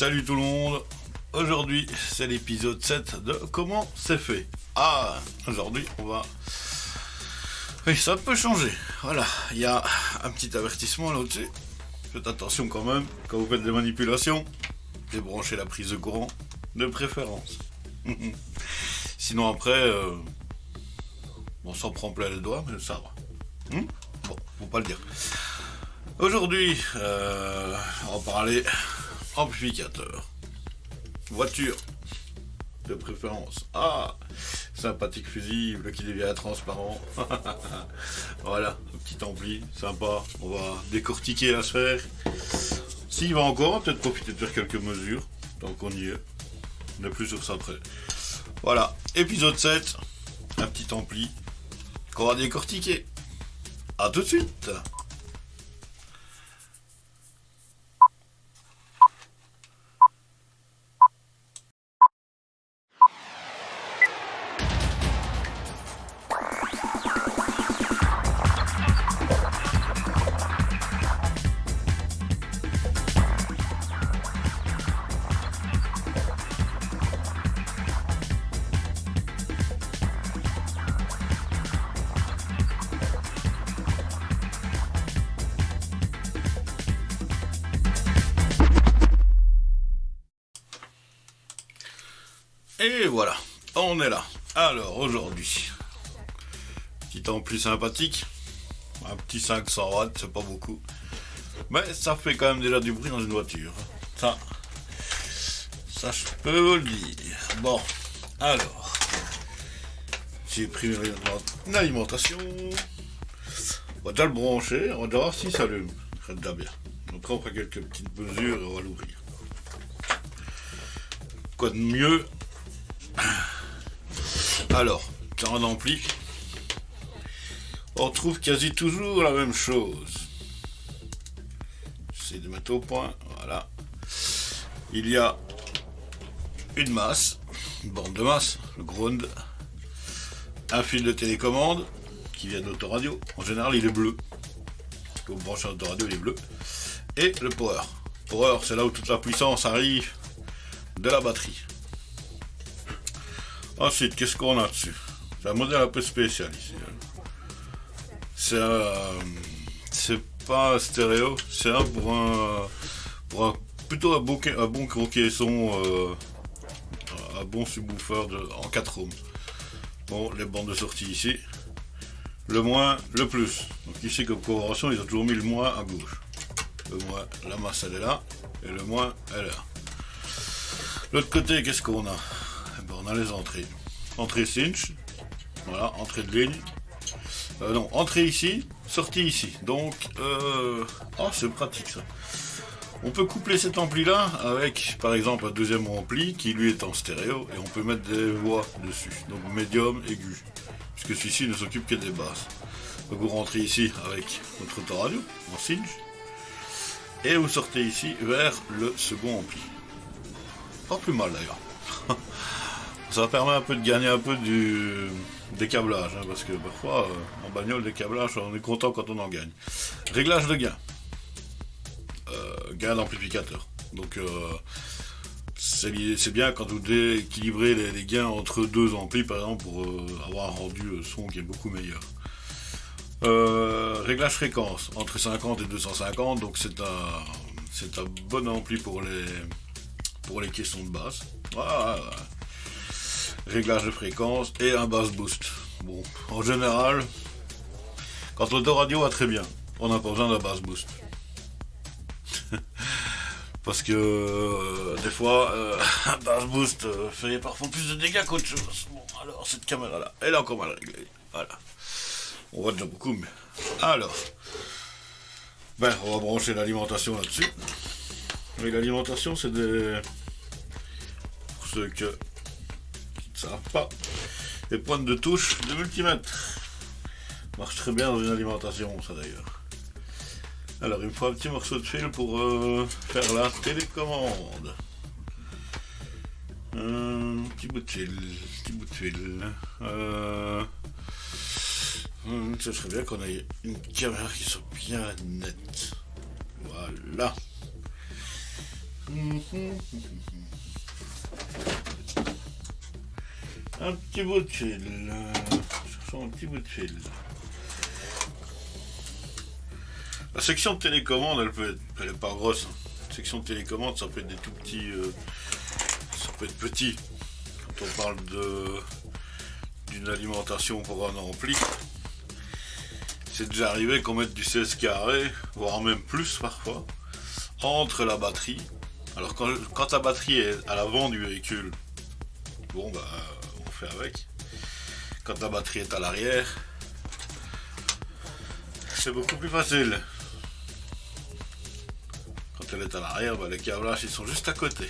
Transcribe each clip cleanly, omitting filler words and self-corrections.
Salut tout le monde. Aujourd'hui, c'est l'épisode 7 de Comment c'est fait. Ah, aujourd'hui, on va... Oui, ça peut changer. Voilà, il y a un petit avertissement là-dessus. Faites attention quand même, quand vous faites des manipulations, débranchez la prise de courant, de préférence. Sinon après, on s'en prend plein les doigts, mais ça va. Bon, faut pas le dire. Aujourd'hui, on va parler amplificateur. Voiture, de préférence. Ah, sympathique fusible qui devient transparent. Voilà, un petit ampli, sympa. On va décortiquer la sphère. S'il va encore, on va peut-être profiter de faire quelques mesures, tant qu'on y est. On est plus sur ça après. Voilà, épisode 7, un petit ampli qu'on va décortiquer. A tout de suite. Et voilà, on est là. Alors aujourd'hui, petit ampli sympathique, un petit 500 watts, c'est pas beaucoup, mais ça fait quand même déjà du bruit dans une voiture. Ça je peux vous le dire. Bon, alors, j'ai pris une alimentation. On va déjà le brancher, on va déjà voir s'il s'allume. Ça serait déjà bien. Donc on fera quelques petites mesures et on va l'ouvrir. Quoi de mieux? Alors, dans un ampli, on trouve quasi toujours la même chose. J'essaie de mettre au point, voilà. Il y a une masse, une bande de masse, le ground, un fil de télécommande qui vient de l'autoradio. En général, il est bleu. Quand vous branchez l'autoradio, il est bleu. Et le power. Power, c'est là où toute la puissance arrive de la batterie. Ensuite, qu'est-ce qu'on a dessus? C'est un modèle un peu spécial ici. C'est pas un stéréo, c'est un plutôt un bon croquet son, un bon subwoofer en 4 ohms. Bon, les bandes de sortie ici. Le moins, le plus. Donc ici, comme configuration, ils ont toujours mis le moins à gauche. Le moins, la masse elle est là, et le moins elle est là. L'autre côté, qu'est-ce qu'on a? On a les entrées. Entrée cinch, voilà, entrée de ligne. Non, entrée ici, sortie ici. Donc, c'est pratique ça. On peut coupler cet ampli là avec, par exemple, un deuxième ampli qui lui est en stéréo et on peut mettre des voix dessus. Donc médium, aigu. Puisque celui-ci ne s'occupe que des basses. Donc vous rentrez ici avec votre autoradio en cinch et vous sortez ici vers le second ampli. Pas plus mal d'ailleurs. Ça permet un peu de gagner un peu du décablage, hein, parce que parfois, en bagnole, décablage, on est content quand on en gagne. Réglage de gain. Gain d'amplificateur. Donc, c'est bien quand vous déséquilibrez les gains entre deux amplis, par exemple, pour avoir un rendu son qui est beaucoup meilleur. Réglage fréquence, entre 50 et 250, donc c'est un bon ampli pour les caissons de basse. Voilà. Réglage de fréquence et un bass boost. Bon, en général, quand l'autoradio va très bien, on n'a pas besoin d'un bass boost. Parce que des fois, un bass boost fait parfois plus de dégâts qu'autre chose. Bon, alors cette caméra là, elle est encore mal réglée. Voilà. On voit déjà beaucoup, mais... Alors, on va brancher l'alimentation là-dessus. Et l'alimentation, c'est des... Pour ceux qui ne savent pas, des pointes de touche de multimètre. Marche très bien dans une alimentation, ça d'ailleurs. Alors, il me faut un petit morceau de fil pour faire la télécommande. Petit bout de fil. Ce serait bien qu'on ait une caméra qui soit bien nette. Voilà. Un petit bout de fil. Cherchons un petit bout de fil. La section de télécommande, elle est pas grosse. La section de télécommande, ça peut être des tout petits. Ça peut être petit. Quand on parle d'une alimentation pour un ampli, c'est déjà arrivé qu'on mette du 16 carré, voire même plus parfois, entre la batterie. Alors quand la batterie est à l'avant du véhicule, bon bah on fait avec. Quand la batterie est à l'arrière, c'est beaucoup plus facile. Quand elle est à l'arrière, bah, les câblages ils sont juste à côté.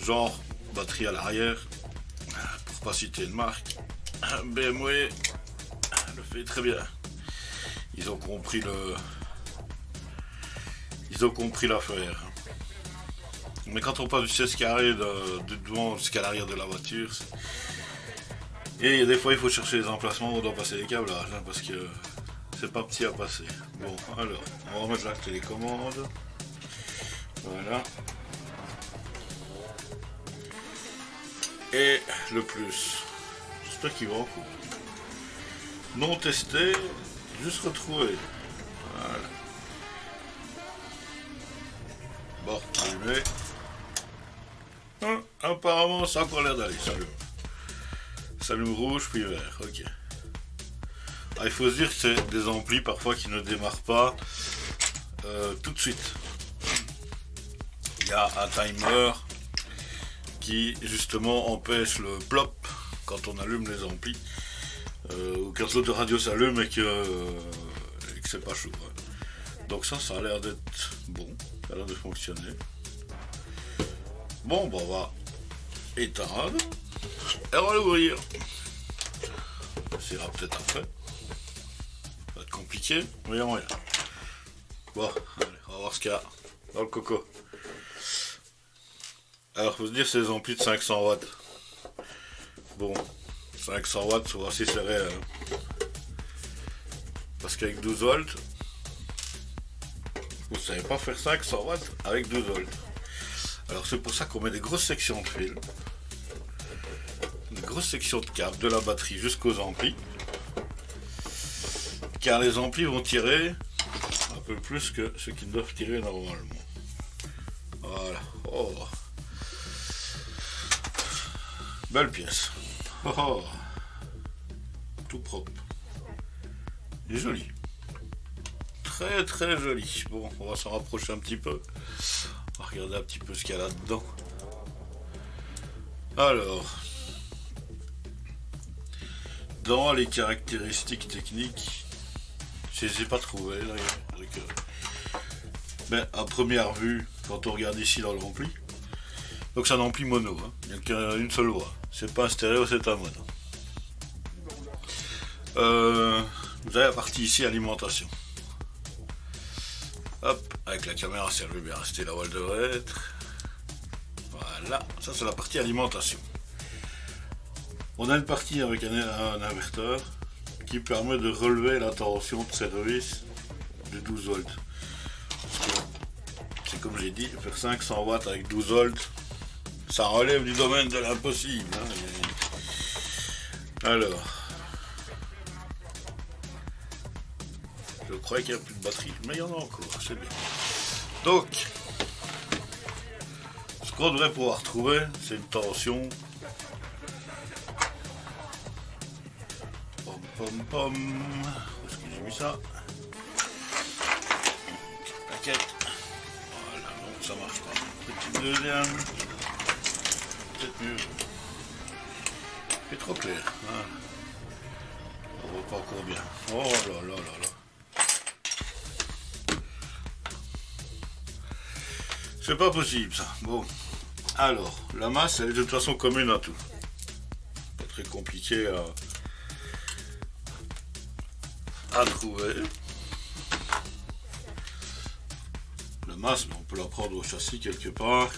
Genre batterie à l'arrière, pour pas citer une marque, BMW le fait très bien. Ils ont compris l'affaire. Mais quand on passe du 16 carré de devant jusqu'à l'arrière de la voiture, et des fois il faut chercher les emplacements où on doit passer les câblages, hein, parce que c'est pas petit à passer. Bon, alors, on va remettre la télécommande. Voilà. Et le plus. J'espère qu'il va en coup. Non testé, juste retrouvé. Voilà. Bon, allumé. Apparemment, ça a encore l'air d'aller. S'allume. S'allume rouge, puis vert. Ok. Ah, il faut se dire que c'est des amplis parfois qui ne démarrent pas tout de suite. Il y a un timer qui justement empêche le plop quand on allume les amplis. Ou quand l'autoradio s'allume et que c'est pas chaud. Ouais. Donc ça a l'air d'être bon. Ça a l'air de fonctionner. Bon, on va éteindre et on va l'ouvrir. Ça ira peut-être après. Ça va être compliqué, mais il y a moyen. Bon, allez, on va voir ce qu'il y a dans le coco. Alors, faut se dire, c'est des amplis de 500 watts. Bon, 500 watts, faut voir si c'est réel. Parce qu'avec 12 volts, vous ne savez pas faire 500 watts avec 12 volts. Alors c'est pour ça qu'on met des grosses sections de fil, des grosses sections de câbles de la batterie jusqu'aux amplis, car les amplis vont tirer un peu plus que ce qu'ils doivent tirer normalement. Voilà. Oh. Belle pièce. Oh. Tout propre. Et joli. Très très joli. Bon, on va s'en rapprocher un petit peu. On va regarder un petit peu ce qu'il y a là-dedans. Alors, dans les caractéristiques techniques, je ne les ai pas trouvées. Mais à première vue, quand on regarde ici dans l'ampli, donc c'est un ampli mono, hein. Il n'y a qu'une seule voix. C'est pas un stéréo, c'est un mono. Vous avez la partie ici alimentation. Hop, avec la caméra, si elle veut bien rester là où elle devrait être. Voilà, ça c'est la partie alimentation. On a une partie avec un inverteur qui permet de relever la tension de service de 12 volts. C'est comme j'ai dit, faire 500 watts avec 12 volts, ça relève du domaine de l'impossible. Hein. Alors, je croyais qu'il n'y a plus de batterie, mais il y en a encore, c'est bien. Donc, ce qu'on devrait pouvoir trouver, c'est une tension. Pom pom pom. Où est-ce que j'ai mis ça? Petite plaquette. Voilà, non, ça marche pas. Petite deuxième. Peut-être mieux. C'est trop clair. Voilà. On voit pas encore bien. Oh là là là là. C'est pas possible ça. Bon. Alors, la masse, elle est de toute façon commune à tout. Pas très compliqué à trouver. La masse, on peut la prendre au châssis quelque part.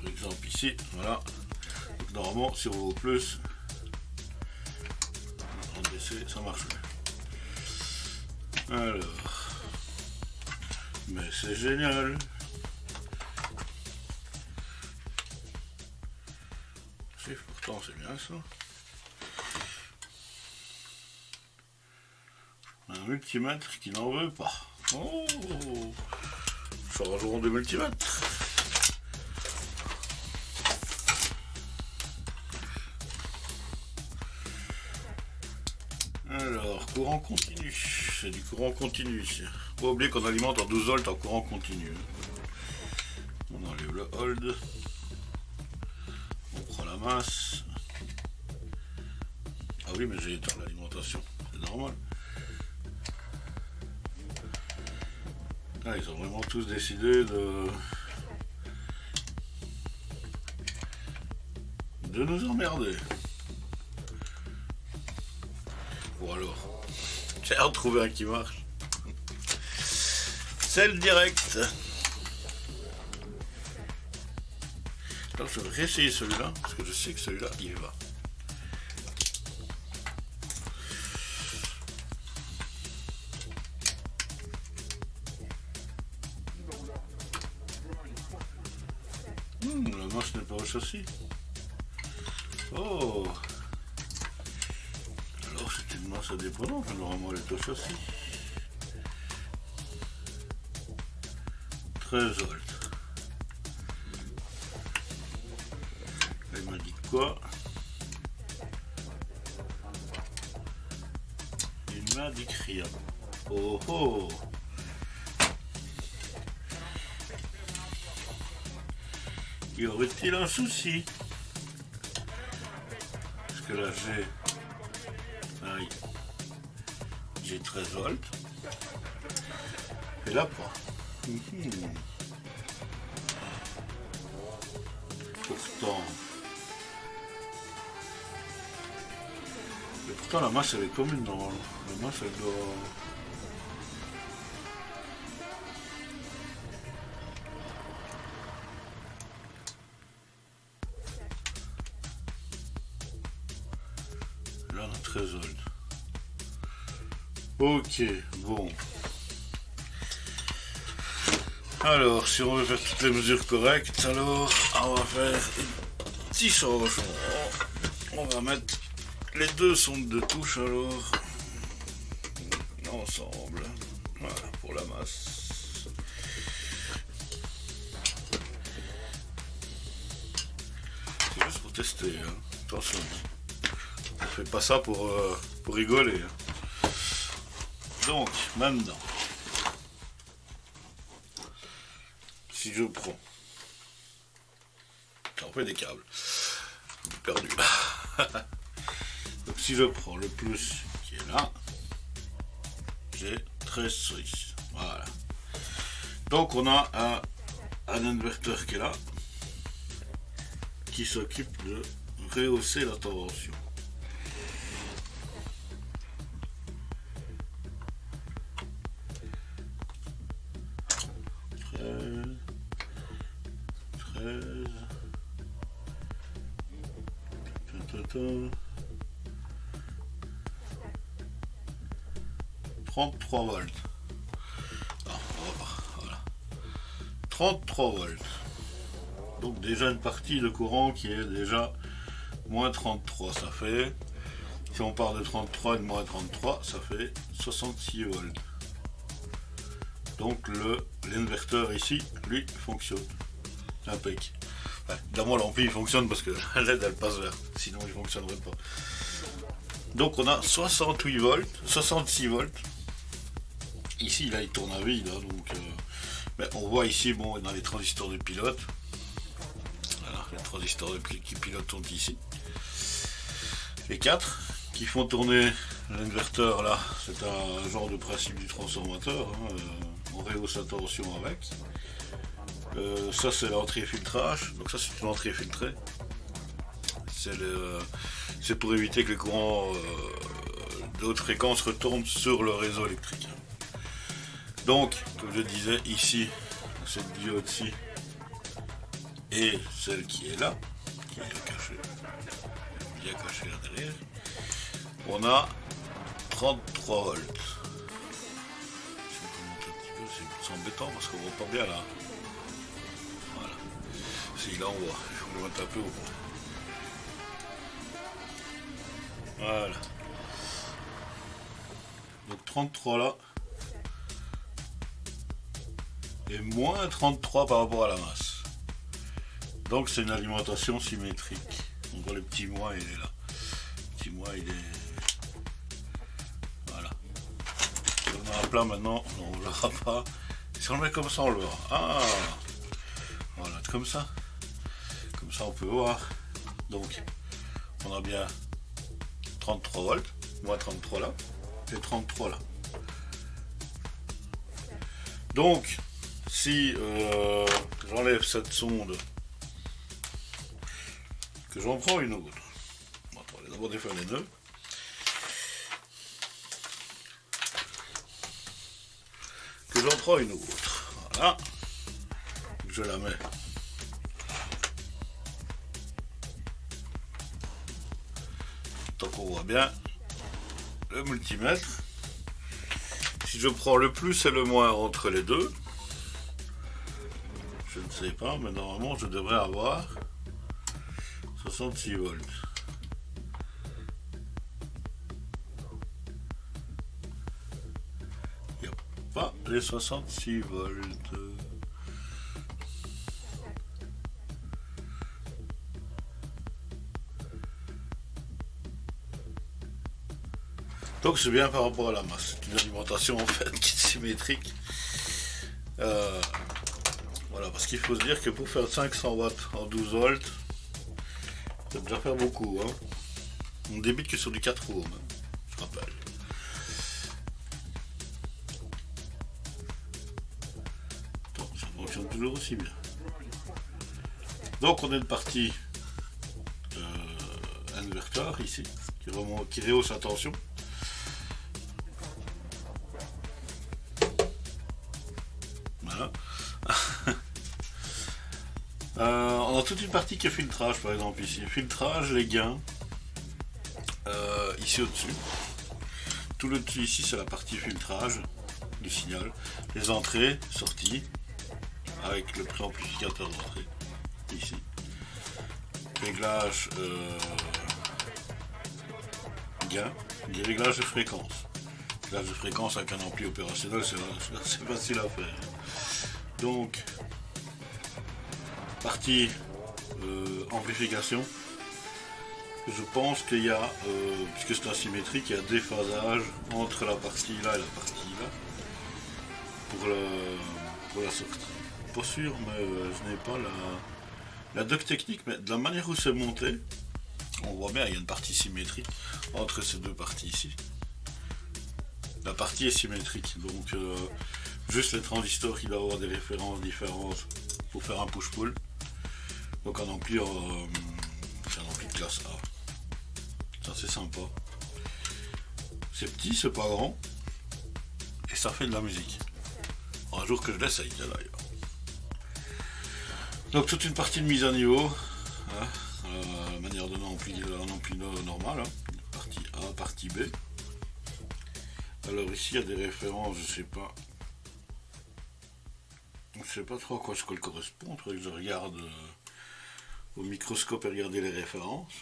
Par exemple ici, voilà. Donc, normalement, si on va au plus, en DC, ça marche bien. Alors. Mais c'est génial. Pourtant c'est bien ça. Un multimètre qui n'en veut pas. Oh, changeons de multimètre. Alors, courant continu. C'est du courant continu ici. Faut pas oublier qu'on alimente en 12 volts en courant continu. On enlève le hold. On prend la masse. Ah oui, mais j'ai éteint l'alimentation. C'est normal. Ah, ils ont vraiment tous décidé de nous emmerder. Bon alors, j'ai retrouvé un qui marche. C'est le direct. Alors je vais réessayer celui-là, parce que je sais que celui-là, il va. La masse n'est pas au châssis. Oh! Alors c'est une masse indépendante, mais normalement elle est au châssis. 13 volts. Il m'a dit quoi? Il m'a dit rien. Oh oh! Y aurait-il un souci? Parce que là j'ai 13 volts. Et là pas. Pourtant la masse elle est commune normalement. La masse elle doit. Là on a 13 volts. Ok, bon. Alors, si on veut faire toutes les mesures correctes, alors on va faire un petit changement. On va mettre les deux sondes de touche alors ensemble. Voilà pour la masse. C'est juste pour tester, hein. Attention. On fait pas ça pour rigoler. Hein. Donc, maintenant. Si je prends, j'en fais des câbles, perdu. Donc si je prends le plus qui est là, j'ai 13 switches. Voilà. Donc on a un inverteur qui est là, qui s'occupe de rehausser la tension. Ta-ta-ta. 33 volts. Non, on va pas. Voilà. 33 volts. Donc déjà une partie de courant qui est déjà moins 33. Ça fait, si on part de 33 et de moins 33, ça fait 66 volts. Donc l'inverteur ici, lui, fonctionne. Impec. Ouais, évidemment l'ampli il fonctionne parce que la LED elle passe vert, sinon il ne fonctionnerait pas. Donc on a 68 volts, 66 volts. Ici là il tourne à vide, hein, donc mais on voit ici, bon, dans les transistors de pilote. Voilà, les transistors qui pilotent sont ici. Les 4 qui font tourner l'inverteur là, c'est un genre de principe du transformateur, hein, on rehausse la tension avec. Ça c'est l'entrée filtrage, donc ça c'est une entrée filtrée. C'est pour éviter que les courants de haute fréquence retournent sur le réseau électrique. Donc, comme je disais, ici, cette diode-ci et celle qui est là, qui est bien cachée là derrière, on a 33 volts. Si on monte un petit peu, c'est embêtant parce qu'on voit pas bien là. Voilà. Si là on voit, il faut le mettre un peu au point. Voilà. Donc 33 là. Et moins 33 par rapport à la masse. Donc c'est une alimentation symétrique. On voit le petit moins, il est là. Le petit moins, il est... Voilà. On a un plat maintenant, on ne le verra pas. Si on le met comme ça, on le verra. Ah, voilà, comme ça. Comme ça, on peut voir. Donc, on a bien 33 volts, moins 33 là, et 33 là. Donc, si j'enlève cette sonde, que j'en prends une autre, on va d'abord défaire les nœuds. Que j'en prends une autre, voilà, je la mets tant qu'on voit bien le multimètre. Si je prends le plus et le moins entre les deux, je ne sais pas, mais normalement je devrais avoir 66 volts. Il n'y a pas les 66 volts. Donc c'est bien par rapport à la masse. C'est une alimentation en fait qui est symétrique. Voilà, parce qu'il faut se dire que pour faire 500 watts en 12 volts, ça peut déjà faire beaucoup. Hein. On débite que sur du 4 ohms, hein, je rappelle. Donc ça fonctionne toujours aussi bien. Donc on a une partie inverteur ici, qui rehausse la tension. Voilà. On a toute une partie qui est filtrage, par exemple ici. Filtrage, les gains, ici au-dessus. Tout le dessus ici, c'est la partie filtrage du signal. Les entrées, sorties, avec le préamplificateur d'entrée, ici. Réglage gain, des réglages de fréquence. Réglage de fréquence avec un ampli opérationnel, c'est facile à faire. Donc, partie amplification, je pense qu'il y a, puisque c'est asymétrique, il y a déphasage entre la partie là et la partie là pour la sortie. Pas sûr, mais je n'ai pas la doc technique, mais de la manière où c'est monté, on voit bien, il y a une partie symétrique entre ces deux parties ici. La partie est symétrique, donc juste les transistors qui doivent avoir des références différentes pour faire un push-pull. Donc un ampli, c'est un ampli de classe A. Ça c'est sympa. C'est petit, c'est pas grand. Et ça fait de la musique. Un jour que je l'essaye d'ailleurs. Donc toute une partie de mise à niveau. Hein, la manière d'un ampli normal. Hein. Partie A, partie B. Alors ici il y a des références, je sais pas. Je sais pas trop à quoi ça correspond. Il faudrait que je regarde au microscope et regarder les références.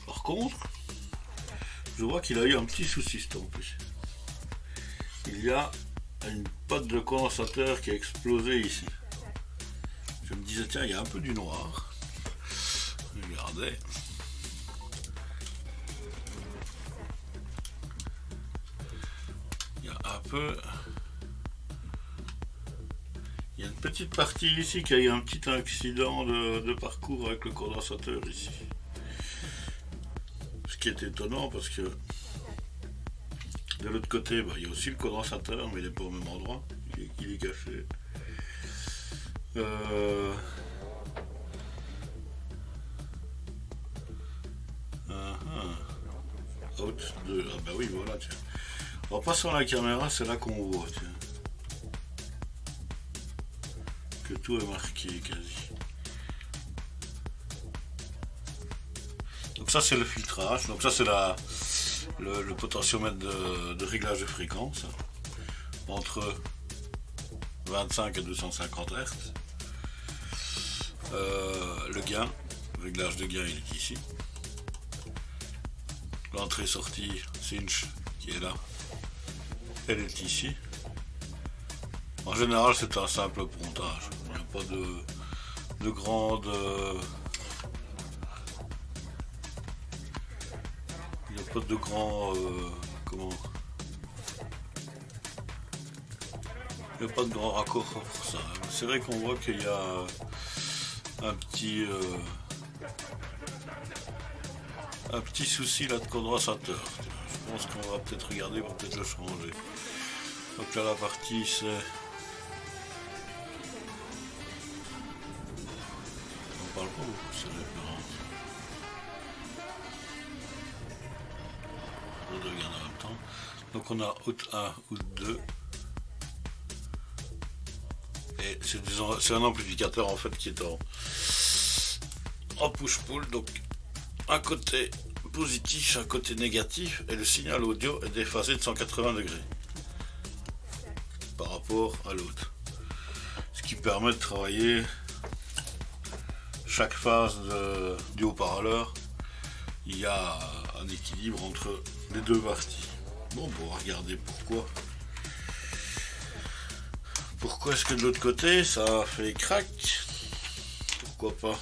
Par contre, je vois qu'il a eu un petit souci en plus. Il y a une patte de condensateur qui a explosé ici. Je me disais tiens, il y a un peu du noir. Regardez. Il y a un peu. Il y a une petite partie ici qui a eu un petit accident de parcours avec le condensateur ici. Ce qui est étonnant parce que de l'autre côté, il y a aussi le condensateur, mais il n'est pas au même endroit. Il est caché. Out 2. Ah bah oui, voilà, tiens. En passant la caméra, c'est là qu'on voit, tiens. Que tout est marqué quasi. Donc ça c'est le filtrage, donc ça c'est le potentiomètre de réglage de fréquence entre 25 et 250 Hz. Le gain, réglage de gain il est ici. l'entrée-sortie Cinch qui est là. Elle est ici. En général, c'est un simple pontage. Il n'y a pas de grande... il n'y a pas de grand... comment... Il n'y a pas de grand raccord pour ça. C'est vrai qu'on voit qu'il y a un petit souci là de condensateur. Je pense qu'on va peut-être regarder pour peut-être le changer. Donc là la partie c'est... On parle pas beaucoup de ces références. On regarde en même temps. Donc on a out 1, out 2. Et c'est un amplificateur en fait qui est en push-pull. Donc un côté positif, un côté négatif, et le signal audio est déphasé de 180 degrés par rapport à l'autre. Ce qui permet de travailler chaque phase du haut-parleur. Il y a un équilibre entre les deux parties. Bon, on va regarder pourquoi. Pourquoi est-ce que de l'autre côté ça fait crack? Pourquoi pas?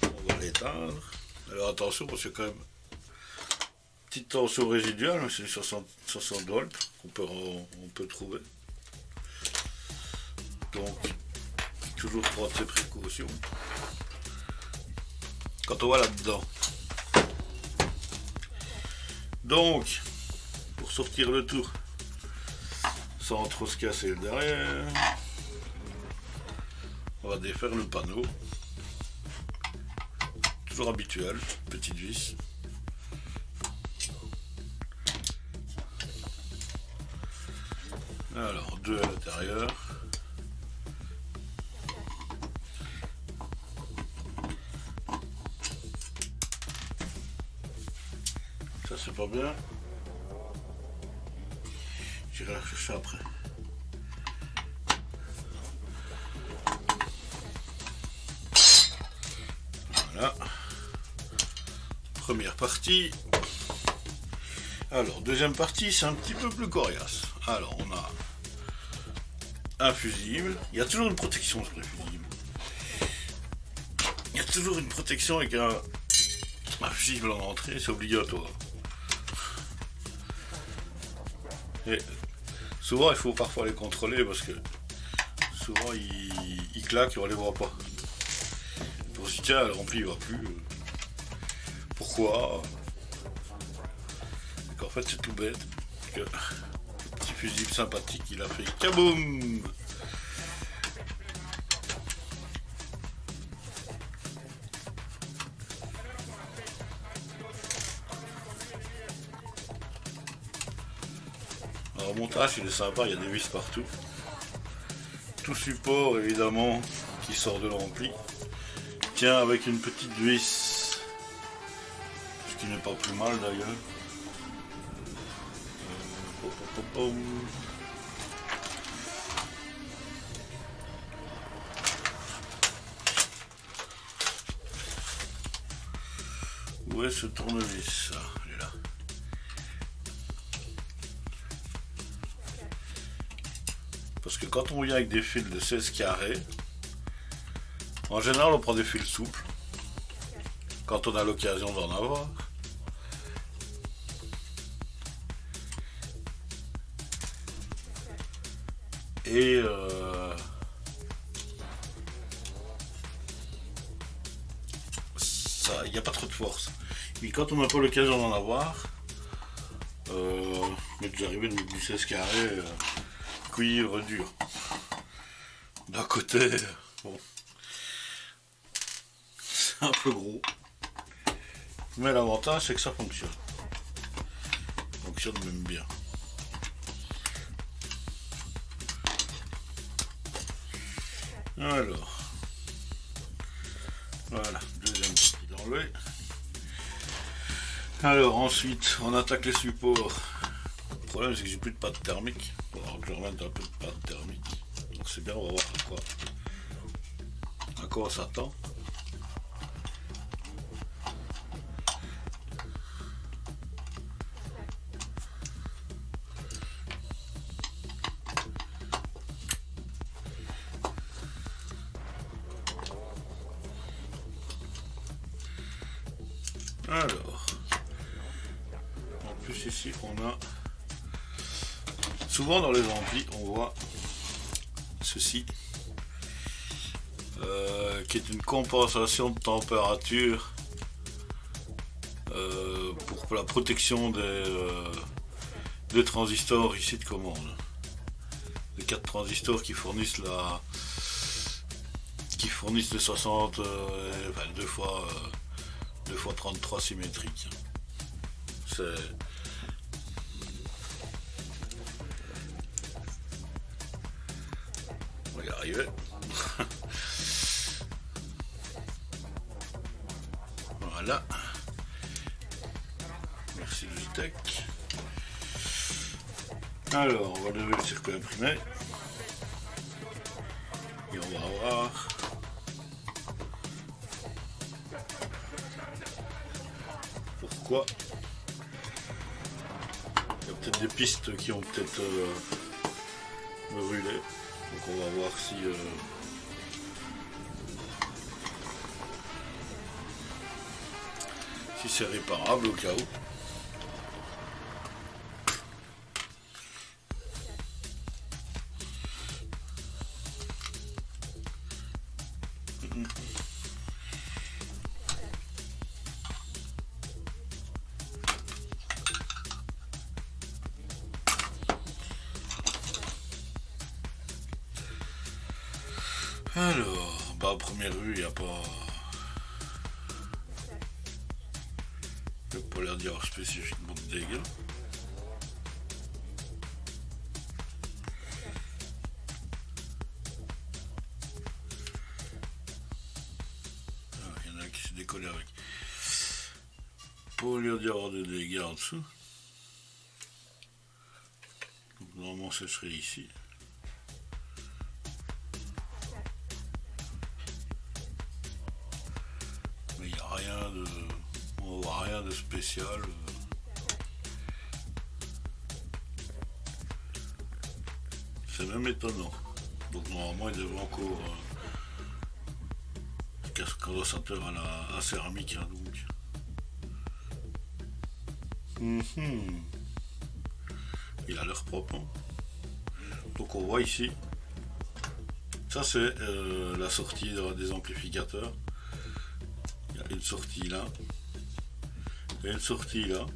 On va l'éteindre. Alors attention parce qu'il y a quand même une petite tension résiduelle, mais c'est 60 volts qu'on peut trouver. Donc toujours prendre ses précautions. Quand on va là-dedans. Donc, pour sortir le tout, sans trop se casser le derrière, on va défaire le panneau. Toujours habituel, petite vis. Alors, deux à l'intérieur. Ça c'est pas bien. J'irai la chercher après. Voilà. Première partie. Alors, deuxième partie, c'est un petit peu plus coriace. Alors, on a un fusible. Il y a toujours une protection sur les fusibles. Il y a toujours une protection avec un fusible en entrée, c'est obligatoire. Et souvent, il faut parfois les contrôler parce que souvent, ils claquent et on les voit pas. Pour se dire, tiens, le rempli, il va plus. Pourquoi? En fait, c'est tout bête. Que le petit fusible sympathique, il a fait kaboum! Alors, le montage, il est sympa, il y a des vis partout. Tout support, évidemment, qui sort de l'ampli, tient avec une petite vis, ce qui n'est pas plus mal d'ailleurs. Où est ce tournevis? Il est là. Parce que quand on vient avec des fils de 16 carrés, en général on prend des fils souples, quand on a l'occasion d'en avoir. Et ça, il n'y a pas trop de force. Mais quand on n'a pas l'occasion d'en avoir, il m'est déjà arrivé de mettre du 16 carré cuivre dur. D'un côté, bon, c'est un peu gros. Mais l'avantage c'est que ça fonctionne. Ça fonctionne même bien. Alors, voilà, deuxième partie d'enlever. Alors ensuite, on attaque les supports. Le problème c'est que j'ai plus de pâte thermique. Il va falloir que je remette un peu de pâte thermique. Donc c'est bien, on va voir à quoi on s'attend. Alors, en plus ici on a, souvent dans les amplis on voit ceci, qui est une compensation de température pour la protection des transistors ici de commande. Les 4 transistors qui fournissent les 60, enfin 2 fois 33 symétriques. On va y arriver. Voilà. Merci Logitech. Alors, on va lever le circuit imprimé. Et on va voir. Pourquoi. Il y a peut-être des pistes qui ont peut-être brûlé. Donc on va voir si c'est réparable au cas où. Alors, à première vue, il n'y a pas l'air d'y avoir spécifiquement de dégâts. Il y en a qui s'est décollé avec. Pas l'air d'y avoir de dégâts en dessous. Donc, normalement, ce serait ici. On voit rien de spécial. C'est même étonnant. Donc normalement il devrait encore condensateur à céramique, hein, donc. Il a l'air propre. Hein. Donc on voit ici. Ça c'est la sortie des amplificateurs. Il y a une sortie là. Il y a une sortie là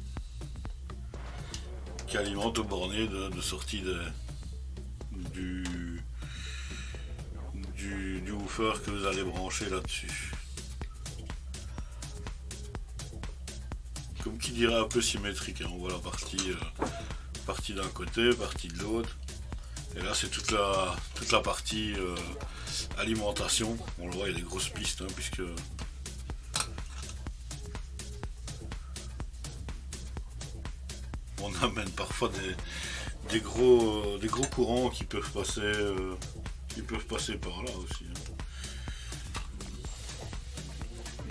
qui alimente au bornet de sortie du woofer que vous allez brancher là-dessus. Comme qui dirait un peu symétrique, hein. On voit la partie d'un côté, partie de l'autre. Et là c'est toute la partie alimentation. On le voit, il y a des grosses pistes, hein, puisque on amène parfois des gros courants qui peuvent passer par là aussi. Hein.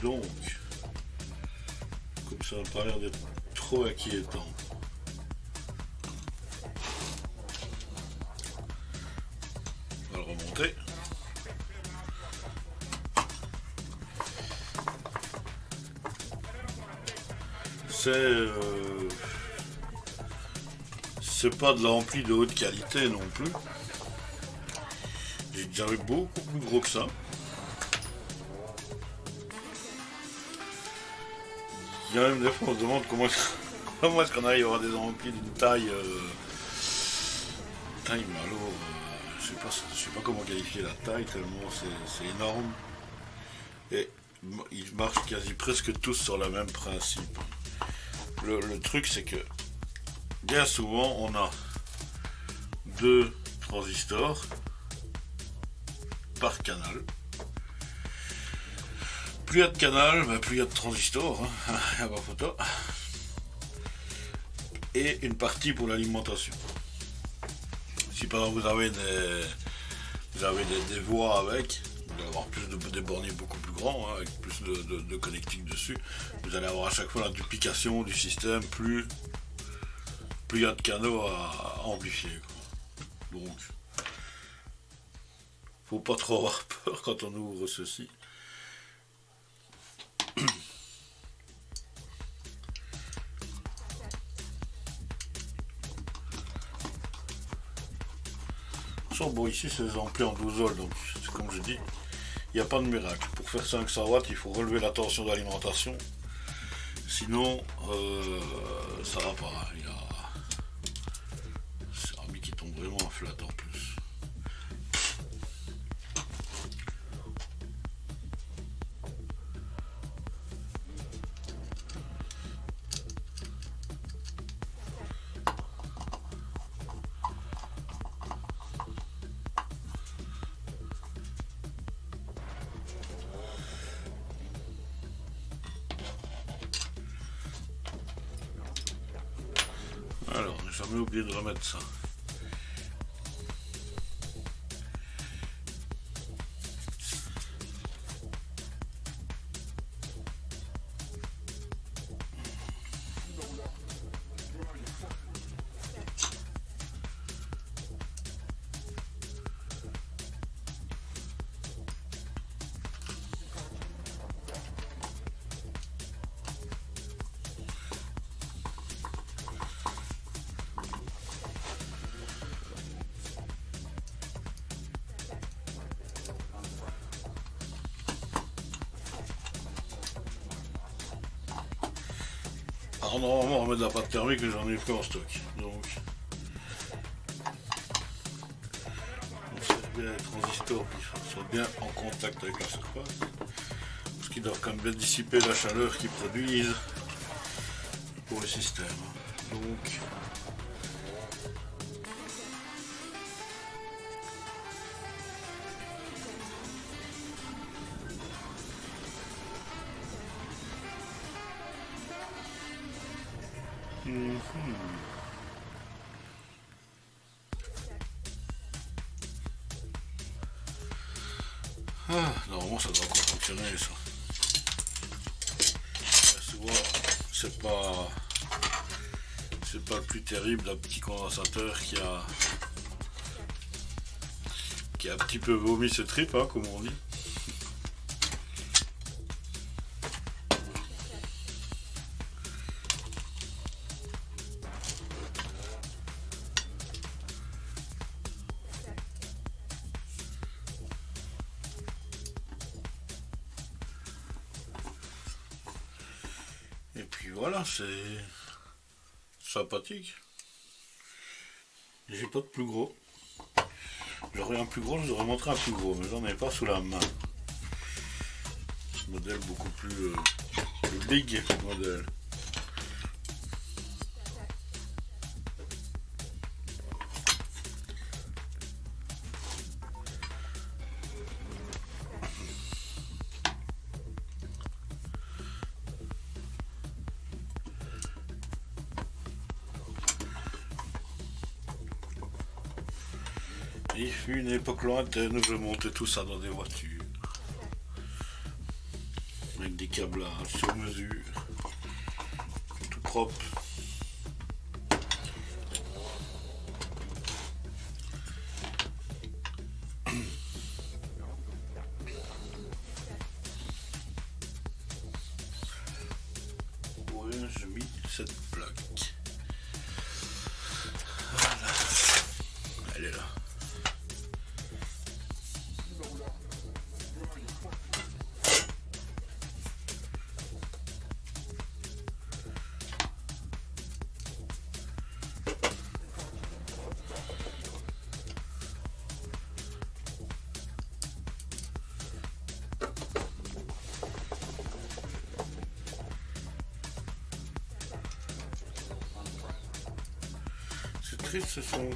Donc, comme ça n'a pas l'air d'être trop inquiétant. On va le remonter. C'est pas de l'ampli de haute qualité non plus. J'ai déjà eu beaucoup plus gros que ça. Il y a même des fois on se demande comment est-ce qu'on arrive à avoir des amplis d'une taille malo. Je sais pas comment qualifier la taille tellement c'est énorme. Et ils marchent quasi presque tous sur le même principe. Le truc c'est que bien souvent on a 2 transistors par canal. Plus il y a de canal, plus il y a de transistors, hein, il n'y a pas photo. Et une partie pour l'alimentation. Si par exemple vous avez des voies avec, vous allez avoir plus des borniers beaucoup plus grands, hein, avec plus de connectiques dessus. Vous allez avoir à chaque fois la duplication du système, plus il y a de canaux à amplifier. Quoi. Donc, faut pas trop avoir peur quand on ouvre ceci. Bon, ici c'est ampli en 12 volts, donc comme je dis, il n'y a pas de miracle. Pour faire 500 watts, il faut relever la tension d'alimentation. Sinon, ça va pas. Il y a une céramique qui tombe vraiment en flat en plus. Alors, j'ai jamais oublié de remettre ça. Alors normalement on remet de la pâte thermique mais j'en ai plus en stock. Donc c'est bien les transistors qui soient bien en contact avec la surface. Parce qu'ils doivent quand même bien dissiper la chaleur qu'ils produisent pour le système. Donc normalement ça doit encore fonctionner ça. Souvent c'est pas le plus terrible d'un petit condensateur qui a un petit peu vomi ses tripes, hein, comme on dit. Et puis voilà, c'est sympathique. J'ai pas de plus gros. J'aurais un plus gros, je vous aurais montré un plus gros, mais j'en ai pas sous la main. Ce modèle beaucoup plus big modèle. Il fut une époque lointaine où je montais tout ça dans des voitures. Avec des câblages sur mesure. Tout propre. Ouais, j'ai mis cette plaque. Voilà. Elle est là. C'est triste ce son.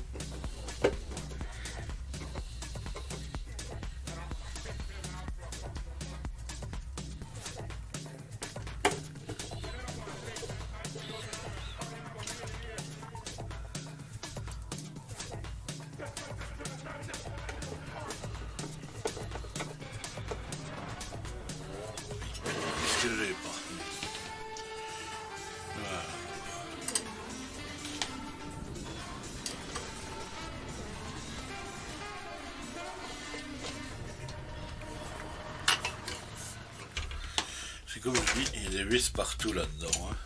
Qu'est-ce que j'ai pas? Voilà. C'est comme je dis, il y a des vis partout là-dedans. Hein.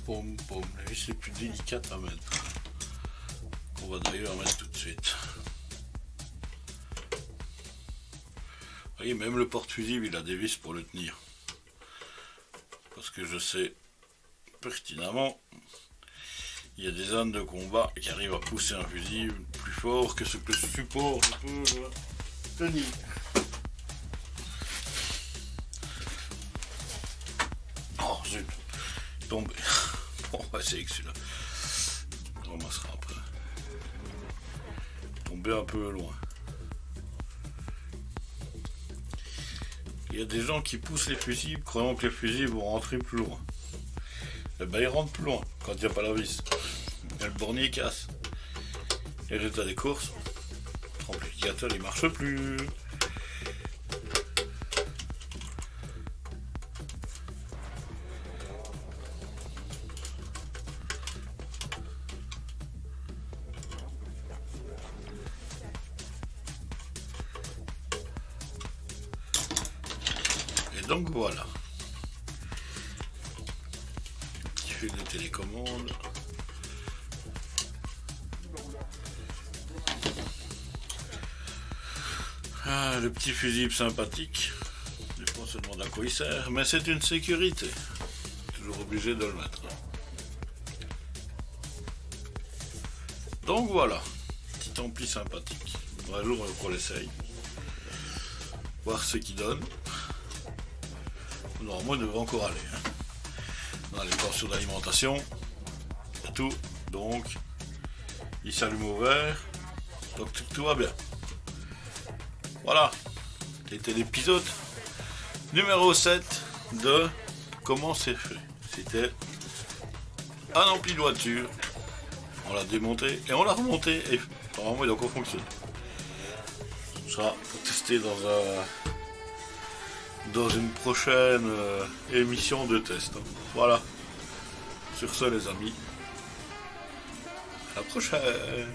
pom, pom. La vis est plus délicate à mettre. On va d'ailleurs mettre tout de suite. Vous voyez, même le porte-fusible, il a des vis pour le tenir. Parce que je sais pertinemment, il y a des ânes de combat qui arrivent à pousser un fusible plus fort que ce que le support peut tenir. Oh zut, tombé. Bon, on va essayer que celui-là. On ramassera après. Tombé un peu loin. Il y a des gens qui poussent les fusibles, croyant que les fusibles vont rentrer plus loin. Et ben ils rentrent plus loin quand il n'y a pas la vis. Et le bornier casse. Et résultat des courses, l'amplificateur il marche plus. Et donc voilà. Je fais des télécommandes. Ah, le petit fusible sympathique. Je pense se demander à quoi il sert, mais c'est une sécurité. Toujours obligé de le mettre. Donc voilà, petit ampli sympathique. Un jour on l'essaye. Voir ce qu'il donne. Normalement il devrait encore aller. Dans les portions d'alimentation, il y a tout. Donc il s'allume au vert. Donc tout va bien. Voilà, c'était l'épisode numéro 7 de Comment c'est fait. C'était un ampli de voiture, on l'a démonté et on l'a remonté et normalement il a encore fonctionné. Ça sera pour tester dans une prochaine émission de test. Voilà, sur ce les amis, à la prochaine.